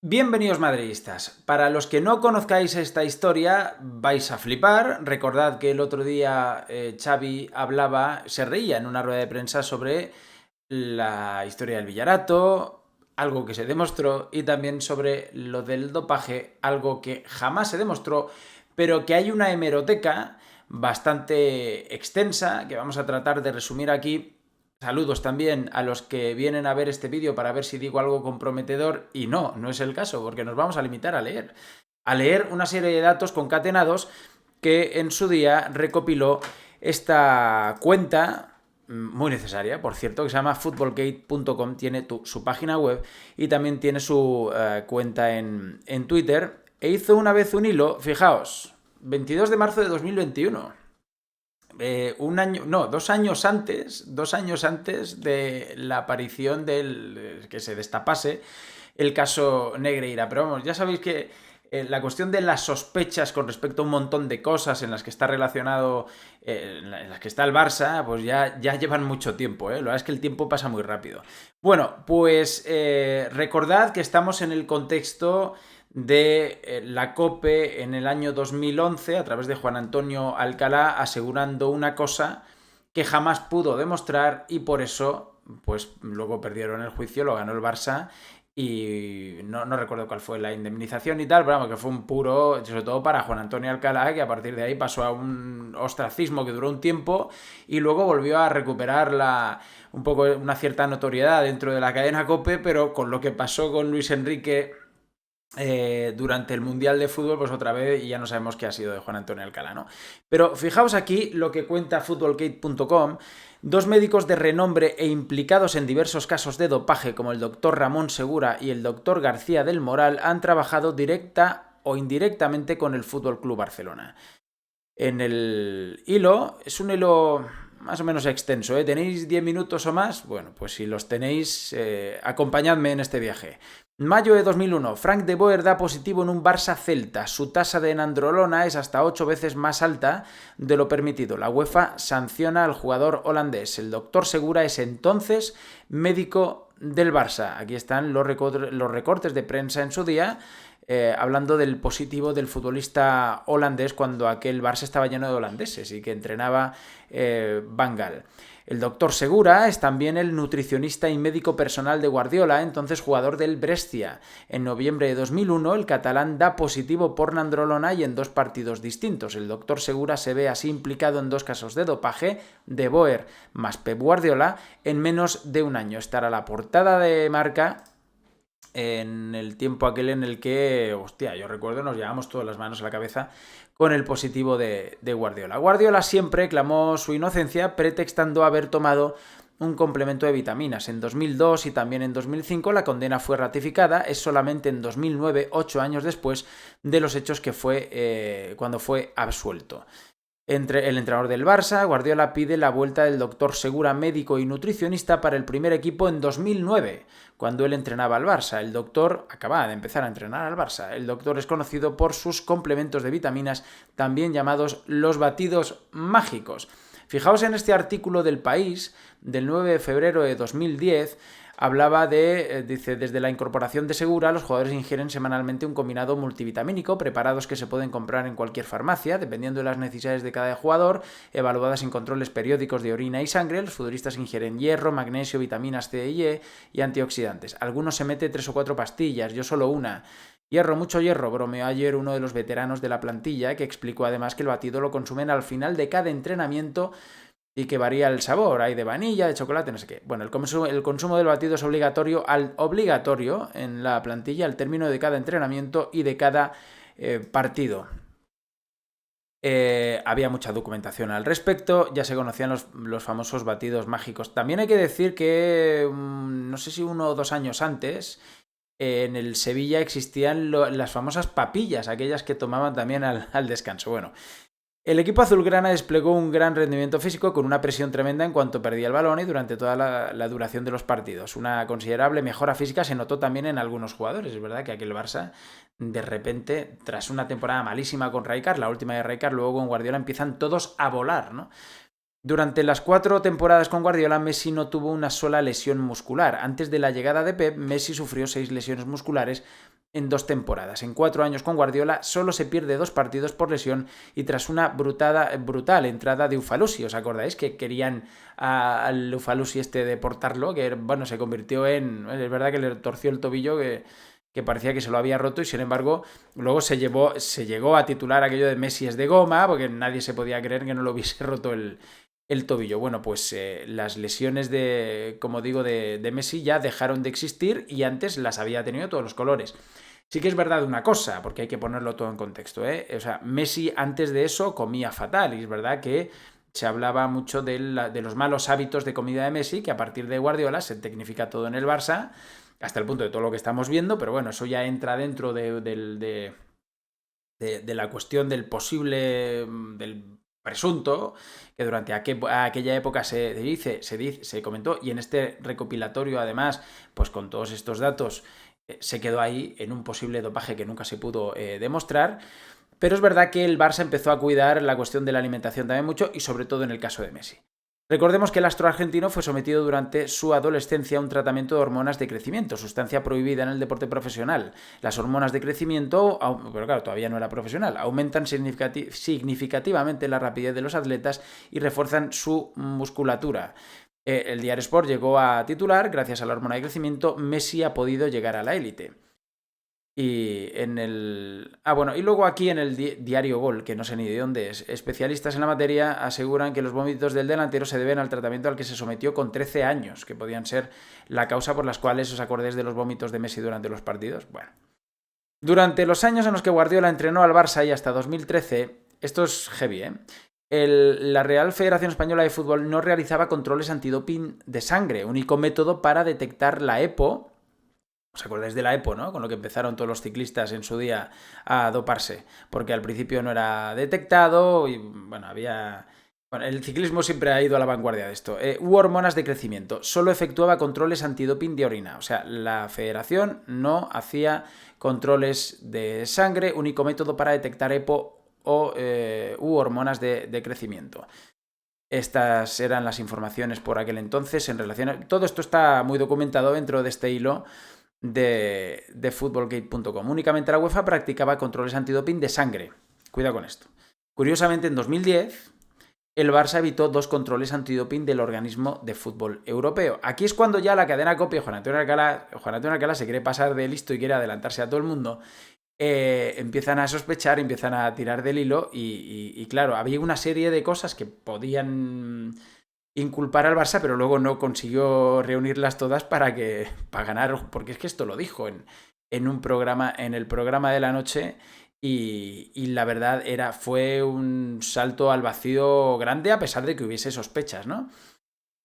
Bienvenidos madridistas. Para los que no conozcáis esta historia, vais a flipar. Recordad que el otro día Xavi se reía en una rueda de prensa sobre la historia del Villarato, algo que se demostró, y también sobre lo del dopaje, algo que jamás se demostró, pero que hay una hemeroteca bastante extensa que vamos a tratar de resumir aquí. Saludos también a los que vienen a ver este vídeo para ver si digo algo comprometedor, y no es el caso, porque nos vamos a limitar a leer una serie de datos concatenados que en su día recopiló esta cuenta muy necesaria, por cierto, que se llama footballgate.com, tiene su página web y también tiene su cuenta en Twitter, e hizo una vez un hilo, fijaos, 22 de marzo de 2021. Un año, no, 2 años antes de la aparición del que se destapase el caso Negreira. Pero vamos, ya sabéis que la cuestión de las sospechas con respecto a un montón de cosas en las que está relacionado, en las que está el Barça, pues ya llevan mucho tiempo, ¿eh? La verdad es que el tiempo pasa muy rápido. Bueno, pues recordad que estamos en el contexto de la COPE en el año 2011 a través de Juan Antonio Alcalá, asegurando una cosa que jamás pudo demostrar, y por eso pues luego perdieron el juicio, lo ganó el Barça, y no recuerdo cuál fue la indemnización y tal, pero vamos, que fue un puro, sobre todo para Juan Antonio Alcalá, que a partir de ahí pasó a un ostracismo que duró un tiempo y luego volvió a recuperar un poco una cierta notoriedad dentro de la cadena COPE, pero con lo que pasó con Luis Enrique durante el Mundial de Fútbol, pues otra vez ya no sabemos qué ha sido de Juan Antonio Alcalá, ¿no? Pero fijaos aquí lo que cuenta footballgate.com. Dos médicos de renombre e implicados en diversos casos de dopaje, como el doctor Ramón Segura y el doctor García del Moral, han trabajado directa o indirectamente con el Fútbol Club Barcelona. En el hilo, es un hilo más o menos extenso, ¿eh? ¿Tenéis 10 minutos o más? Bueno, pues si los tenéis, acompañadme en este viaje. Mayo de 2001, Frank de Boer da positivo en un Barça Celta. Su tasa de nandrolona es hasta 8 veces más alta de lo permitido. La UEFA sanciona al jugador holandés. El doctor Segura es entonces médico del Barça. Aquí están los recortes de prensa en su día, hablando del positivo del futbolista holandés cuando aquel Barça estaba lleno de holandeses y que entrenaba Van Gaal. El doctor Segura es también el nutricionista y médico personal de Guardiola, entonces jugador del Brescia. En noviembre de 2001, el catalán da positivo por nandrolona y en 2 partidos distintos. El doctor Segura se ve así implicado en 2 casos de dopaje, de Boer más Pep Guardiola, en menos de un año. Estará la portada de Marca en el tiempo aquel en el que, hostia, yo recuerdo, nos llevamos todas las manos a la cabeza con el positivo de Guardiola. Guardiola siempre clamó su inocencia pretextando haber tomado un complemento de vitaminas. En 2002 y también en 2005 la condena fue ratificada. Es solamente en 2009, 8 años después de los hechos, que fue cuando fue absuelto. Entre el entrenador del Barça, Guardiola pide la vuelta del doctor Segura, médico y nutricionista, para el primer equipo en 2009, cuando él entrenaba al Barça. El doctor acababa de empezar a entrenar al Barça. El doctor es conocido por sus complementos de vitaminas, también llamados los batidos mágicos. Fijaos en este artículo del País del 9 de febrero de 2010. Hablaba dice, desde la incorporación de Segura, los jugadores ingieren semanalmente un combinado multivitamínico, preparados que se pueden comprar en cualquier farmacia, dependiendo de las necesidades de cada jugador, evaluadas en controles periódicos de orina y sangre. Los futbolistas ingieren hierro, magnesio, vitaminas C y E y antioxidantes. Algunos se mete 3 o 4 pastillas, yo solo una. Hierro, mucho hierro, bromeó ayer uno de los veteranos de la plantilla, que explicó además que el batido lo consumen al final de cada entrenamiento y que varía el sabor, hay de vanilla, de chocolate, no sé qué. Bueno, el consumo del batido es obligatorio en la plantilla al término de cada entrenamiento y de cada partido. Había mucha documentación al respecto, ya se conocían los famosos batidos mágicos. También hay que decir que, no sé si 1 o 2 años antes, en el Sevilla existían las famosas papillas, aquellas que tomaban también al descanso. Bueno, el equipo azulgrana desplegó un gran rendimiento físico con una presión tremenda en cuanto perdía el balón y durante toda la duración de los partidos. Una considerable mejora física se notó también en algunos jugadores. Es verdad que aquel Barça, de repente, tras una temporada malísima con Rijkaard, la última de Rijkaard, luego con Guardiola empiezan todos a volar, ¿no? Durante las 4 temporadas con Guardiola, Messi no tuvo una sola lesión muscular. Antes de la llegada de Pep, Messi sufrió 6 lesiones musculares en 2 temporadas. En 4 años con Guardiola solo se pierde 2 partidos por lesión y tras una brutal entrada de Ufalusi. ¿Os acordáis que querían al Ufalusi deportarlo? Que bueno, se convirtió en... Es verdad que le torció el tobillo, que parecía que se lo había roto y sin embargo luego se llegó a titular aquello de Messi es de goma porque nadie se podía creer que no lo hubiese roto el tobillo. Bueno, pues las lesiones como digo, de Messi ya dejaron de existir y antes las había tenido todos los colores. Sí que es verdad una cosa, porque hay que ponerlo todo en contexto, ¿eh? O sea, Messi antes de eso comía fatal y es verdad que se hablaba mucho de los malos hábitos de comida de Messi, que a partir de Guardiola se tecnifica todo en el Barça, hasta el punto de todo lo que estamos viendo, pero bueno, eso ya entra dentro de la cuestión del posible, del presunto, que durante aquella época se comentó, y en este recopilatorio además, pues con todos estos datos, se quedó ahí en un posible dopaje que nunca se pudo demostrar. Pero es verdad que el Barça empezó a cuidar la cuestión de la alimentación también mucho y sobre todo en el caso de Messi. Recordemos que el astro argentino fue sometido durante su adolescencia a un tratamiento de hormonas de crecimiento, sustancia prohibida en el deporte profesional. Las hormonas de crecimiento, pero claro, todavía no era profesional, aumentan significativamente la rapidez de los atletas y refuerzan su musculatura. El diario Sport llegó a titular, gracias a la hormona de crecimiento, Messi ha podido llegar a la élite. Y en el... y luego aquí en el diario Gol, que no sé ni de dónde es, especialistas en la materia aseguran que los vómitos del delantero se deben al tratamiento al que se sometió con 13 años, que podían ser la causa por las cuales os acordéis de los vómitos de Messi durante los partidos. Bueno, durante los años en los que Guardiola entrenó al Barça y hasta 2013, esto es heavy, ¿eh? La Real Federación Española de Fútbol no realizaba controles antidoping de sangre, único método para detectar la EPO. ¿Os acordáis de la EPO, no? Con lo que empezaron todos los ciclistas en su día a doparse, porque al principio no era detectado y, bueno, había... Bueno, el ciclismo siempre ha ido a la vanguardia de esto. Hubo hormonas de crecimiento. Solo efectuaba controles antidoping de orina. O sea, la federación no hacía controles de sangre, único método para detectar EPO u hormonas de crecimiento. Estas eran las informaciones por aquel entonces en relación a... Todo esto está muy documentado dentro de este hilo de footballgate.com. Únicamente la UEFA practicaba controles antidoping de sangre. Cuidado con esto. Curiosamente, en 2010, el Barça evitó 2 controles antidoping del organismo de fútbol europeo. Aquí es cuando ya la cadena COPE, Juan Antonio Alcalá se quiere pasar de listo y quiere adelantarse a todo el mundo. Empiezan a sospechar, empiezan a tirar del hilo y claro, había una serie de cosas que podían inculpar al Barça, pero luego no consiguió reunirlas todas para ganar, porque es que esto lo dijo en un programa, en el programa de la noche, y la verdad fue un salto al vacío grande a pesar de que hubiese sospechas, ¿no?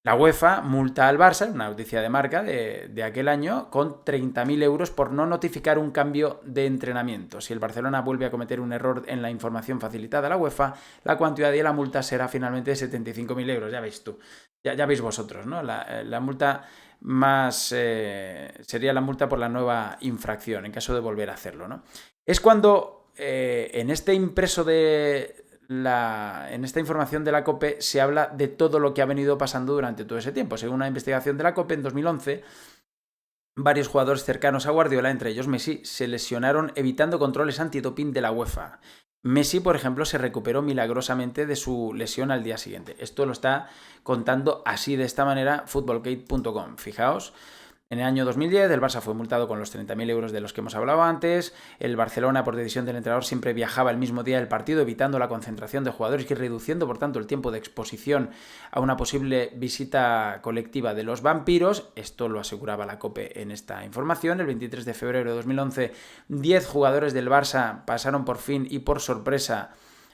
La UEFA multa al Barça, una noticia de marca de aquel año, con 30.000 euros por no notificar un cambio de entrenamiento. Si el Barcelona vuelve a cometer un error en la información facilitada a la UEFA, la cuantía de la multa será finalmente de 75.000 euros. Ya veis tú, ya veis vosotros, ¿no? La multa más sería la multa por la nueva infracción, en caso de volver a hacerlo, ¿no? Es cuando en este impreso en esta información de la COPE se habla de todo lo que ha venido pasando durante todo ese tiempo. Según una investigación de la COPE, en 2011, varios jugadores cercanos a Guardiola, entre ellos Messi, se lesionaron evitando controles antidoping de la UEFA. Messi, por ejemplo, se recuperó milagrosamente de su lesión al día siguiente. Esto lo está contando así, de esta manera, footballgate.com. Fijaos. En el año 2010 el Barça fue multado con los 30.000 euros de los que hemos hablado antes. El Barcelona, por decisión del entrenador, siempre viajaba el mismo día del partido, evitando la concentración de jugadores y reduciendo, por tanto, el tiempo de exposición a una posible visita colectiva de los vampiros. Esto lo aseguraba la COPE en esta información. El 23 de febrero de 2011, 10 jugadores del Barça pasaron por fin y por sorpresa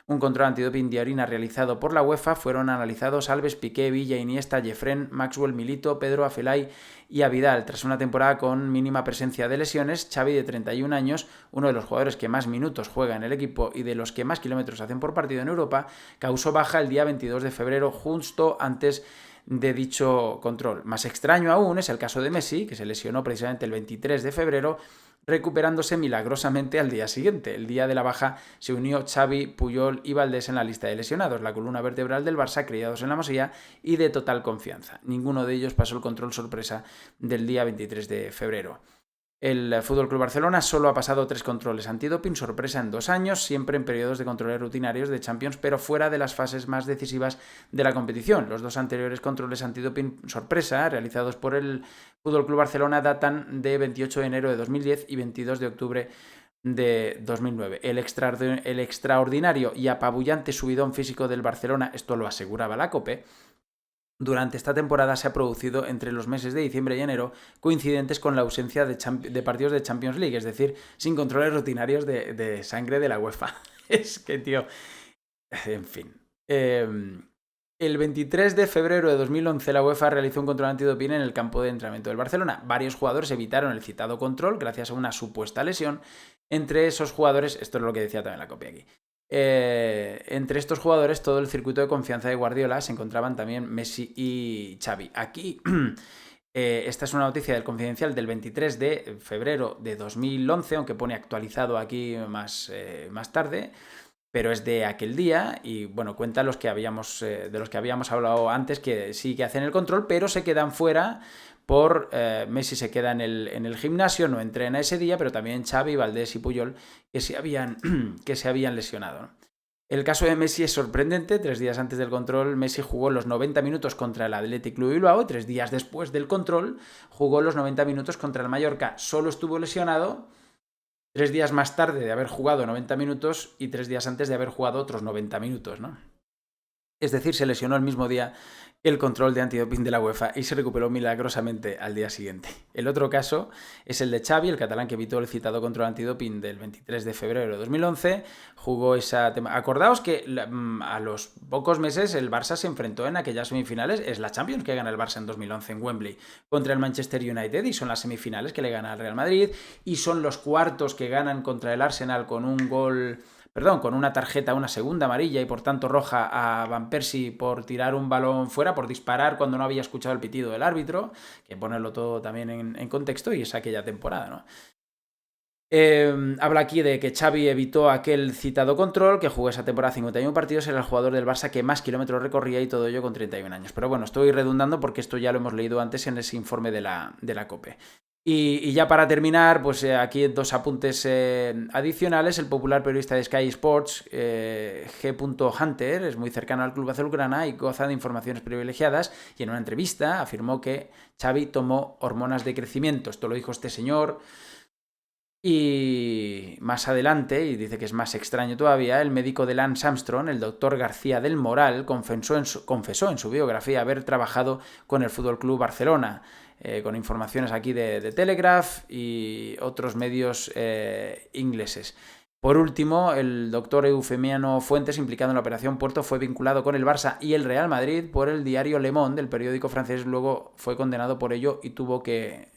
un control antidoping de orina realizado por la UEFA. Fueron analizados Alves, Piqué, Villa, Iniesta, Jeffren, Maxwell, Milito, Pedro, Afelay y Vidal. Tras una temporada con mínima presencia de lesiones, Xavi, de 31 años, uno de los jugadores que más minutos juega en el equipo y de los que más kilómetros hacen por partido en Europa, causó baja el día 22 de febrero, justo antes de dicho control. Más extraño aún es el caso de Messi, que se lesionó precisamente el 23 de febrero recuperándose milagrosamente al día siguiente. El día de la baja se unió Xavi, Puyol y Valdés en la lista de lesionados, la columna vertebral del Barça, criados en la Masía y de total confianza. Ninguno de ellos pasó el control sorpresa del día 23 de febrero. El FC Barcelona solo ha pasado 3 controles antidoping sorpresa en 2 años, siempre en periodos de controles rutinarios de Champions, pero fuera de las fases más decisivas de la competición. Los 2 anteriores controles antidoping sorpresa realizados por el FC Barcelona datan de 28 de enero de 2010 y 22 de octubre de 2009. El extraordinario y apabullante subidón físico del Barcelona, esto lo aseguraba la COPE, durante esta temporada se ha producido entre los meses de diciembre y enero, coincidentes con la ausencia de partidos de Champions League, es decir, sin controles rutinarios de sangre de la UEFA. Es que, tío, en fin. El 23 de febrero de 2011 la UEFA realizó un control antidoping en el campo de entrenamiento del Barcelona. Varios jugadores evitaron el citado control gracias a una supuesta lesión. Entre esos jugadores, esto es lo que decía también la copia aquí, entre estos jugadores, todo el circuito de confianza de Guardiola, se encontraban también Messi y Xavi. Aquí, esta es una noticia del Confidencial del 23 de febrero de 2011, aunque pone actualizado aquí más tarde, pero es de aquel día y, bueno, cuenta de los que habíamos hablado antes, que sí que hacen el control, pero se quedan fuera por Messi se queda en el gimnasio, no entrena ese día, pero también Xavi, Valdés y Puyol que se habían lesionado, ¿no? El caso de Messi es sorprendente. 3 días antes del control, Messi jugó los 90 minutos contra el Athletic Club Bilbao. 3 días después del control, jugó los 90 minutos contra el Mallorca. Solo estuvo lesionado 3 días más tarde de haber jugado 90 minutos y 3 días antes de haber jugado otros 90 minutos, ¿no? Es decir, se lesionó el mismo día el control de antidoping de la UEFA y se recuperó milagrosamente al día siguiente. El otro caso es el de Xavi, el catalán que evitó el citado control antidoping del 23 de febrero de 2011. Jugó esa... Acordaos que a los pocos meses el Barça se enfrentó en aquellas semifinales. Es la Champions que gana el Barça en 2011 en Wembley contra el Manchester United y son las semifinales que le gana al Real Madrid y son los cuartos que ganan contra el Arsenal con con una tarjeta, una segunda amarilla y por tanto roja a Van Persie por tirar un balón fuera, por disparar cuando no había escuchado el pitido del árbitro, que ponerlo todo también en contexto, y es aquella temporada, ¿no? Habla aquí de que Xavi evitó aquel citado control, que jugó esa temporada 51 partidos, era el jugador del Barça que más kilómetros recorría y todo ello con 31 años. Pero bueno, estoy redundando porque esto ya lo hemos leído antes en ese informe de la COPE. Y ya para terminar, pues aquí 2 apuntes adicionales. El popular periodista de Sky Sports, G. Hunter, es muy cercano al club azulgrana y goza de informaciones privilegiadas, y en una entrevista afirmó que Xavi tomó hormonas de crecimiento. Esto lo dijo este señor. Y más adelante, y dice que es más extraño todavía, el médico de Lance Armstrong, el doctor García del Moral, confesó en su biografía haber trabajado con el FC Barcelona, con informaciones aquí de Telegraph y otros medios ingleses. Por último, el doctor Eufemiano Fuentes, implicado en la Operación Puerto, fue vinculado con el Barça y el Real Madrid por el diario Le Monde, el periódico francés. Luego fue condenado por ello y tuvo que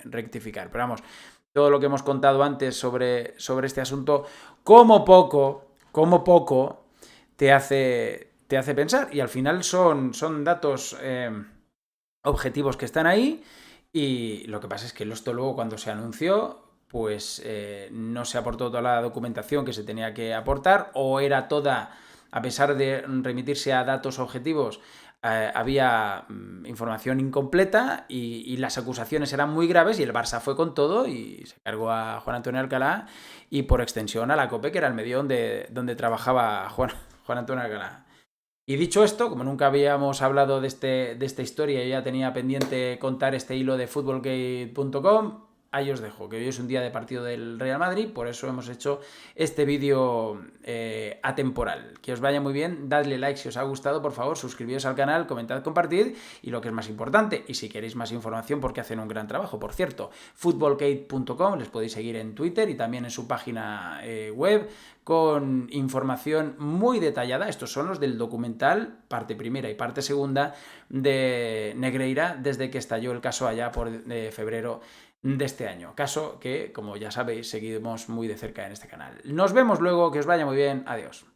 rectificar. Pero vamos, todo lo que hemos contado antes sobre este asunto, como poco te hace pensar, y al final son datos objetivos que están ahí, y lo que pasa es que esto luego, cuando se anunció, pues no se aportó toda la documentación que se tenía que aportar, o era toda, a pesar de remitirse a datos objetivos, había información incompleta y las acusaciones eran muy graves, y el Barça fue con todo y se cargó a Juan Antonio Alcalá y por extensión a la COPE, que era el medio donde trabajaba Juan Antonio Alcalá. Y dicho esto, como nunca habíamos hablado de esta historia, yo ya tenía pendiente contar este hilo de footballgate.com. Ahí os dejo, que hoy es un día de partido del Real Madrid, por eso hemos hecho este vídeo atemporal. Que os vaya muy bien, dadle like si os ha gustado, por favor, suscribíos al canal, comentad, compartid, y lo que es más importante, y si queréis más información, porque hacen un gran trabajo, por cierto, footballgate.com, les podéis seguir en Twitter y también en su página web, con información muy detallada. Estos son los del documental, parte primera y parte segunda, de Negreira, desde que estalló el caso allá por febrero de este año. Caso que, como ya sabéis, seguimos muy de cerca en este canal. Nos vemos luego, que os vaya muy bien. Adiós.